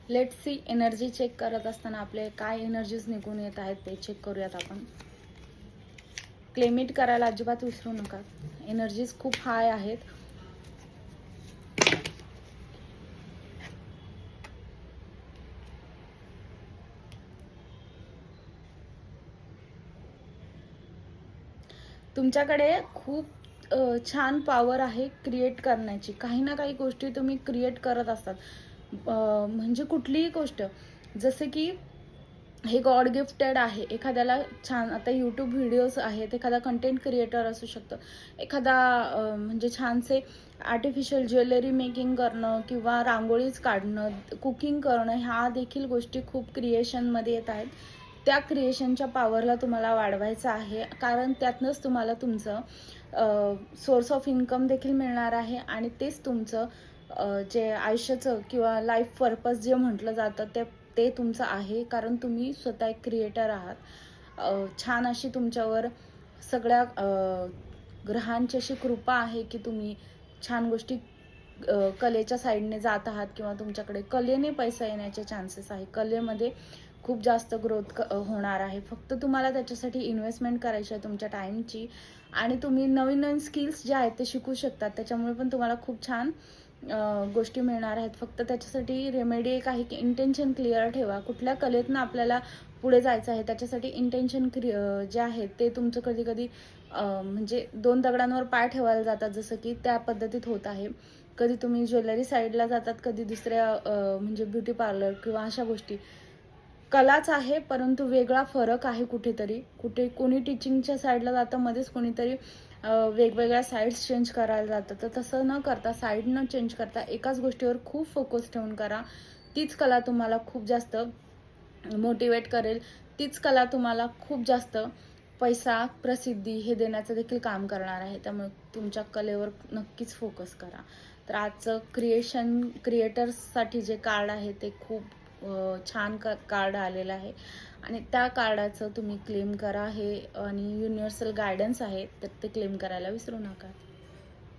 Let's see energy check करत असताना आपले काय एनर्जीज निघून येत आहेत ते चेक करूयात आपण. क्लेमिट करायला अजिबात विसरू नका. एनर्जीज खूप हाय आहेत. तुमच्याकडे खूप छान पॉवर आहे क्रिएट करण्याची. काही ना काही गोष्टी तुम्ही क्रिएट करत असतात. म्हणजे कुठलीही गोष्ट, जसे की हे गॉड गिफ्टेड आहे. एखाद्याला छान आता यूट्यूब व्हिडिओज आहेत, एखादा कंटेंट क्रिएटर असू शकतं, एखादा म्हणजे छानसे आर्टिफिशियल ज्वेलरी मेकिंग करणं किंवा रांगोळीच काढणं, कुकिंग करणं, ह्या देखील गोष्टी खूप क्रिएशनमध्ये येत आहेत. त्या क्रिएशनच्या पॉवरला तुम्हाला वाढवायचं आहे, कारण त्यातनंच तुम्हाला तुमचं सोर्स ऑफ इन्कम देखील मिळणार आहे आणि तेच तुमचं जे आयुष्याचं किंवा लाईफ पर्पज जे म्हटलं जातं ते तुमचं आहे, कारण तुम्ही स्वतः एक क्रिएटर आहात. छान अशी तुमच्यावर सगळ्या ग्रहांची अशी कृपा आहे की तुम्ही छान गोष्टी कलेच्या साईडने जात आहात किंवा तुमच्याकडे कलेने पैसा येण्याचे चान्सेस आहे. कलेमध्ये खूप जास्त ग्रोथ होणार आहे. फक्त तुम्हाला त्याच्यासाठी इन्व्हेस्टमेंट करायची आहे तुमच्या टाईमची, आणि तुम्ही नवीन नवीन स्किल्स जे आहेत ते शिकू शकतात. त्याच्यामुळे पण तुम्हाला खूप छान गोष्टी मिळणार आहेत. फक्त त्याच्यासाठी रेमेडी एक आहे की इंटेन्शन क्लिअर ठेवा. कुठल्या कलेतनं आपल्याला पुढे जायचं आहे त्याच्यासाठी इंटेन्शन जे आहे ते तुमचं कधी कधी म्हणजे दोन दगडांवर पाय ठेवायला जातात, जसं की त्या पद्धतीत होत आहे. कधी तुम्ही ज्वेलरी साईडला जातात, कधी दुसऱ्या म्हणजे ब्युटी पार्लर किंवा अशा गोष्टी. कलाच आहे, परंतु वेगळा फरक आहे कुठेतरी. कोणी टीचिंगच्या साईडला जातं, मध्येच कोणीतरी वेगवेगळ्या साईड्स चेंज करायला जातं. तर तसं न करता, साईड न चेंज करता, एकाच गोष्टीवर खूप फोकस ठेवून करा. तीच कला तुम्हाला खूप जास्त मोटिवेट करेल. तीच कला तुम्हाला खूप जास्त पैसा, प्रसिद्धी हे देण्याचं देखील काम करणार आहे. त्यामुळे तुमच्या कलेवर नक्कीच फोकस करा. तर आजचं क्रिएटर्ससाठी जे कार्ड आहे ते खूप छान कार्ड आलेलं आहे आणि त्या कार्डाचं तुम्ही क्लेम करा. हे आणि युनिव्हर्सल गायडन्स आहे, तर ते क्लेम करायला विसरू नका.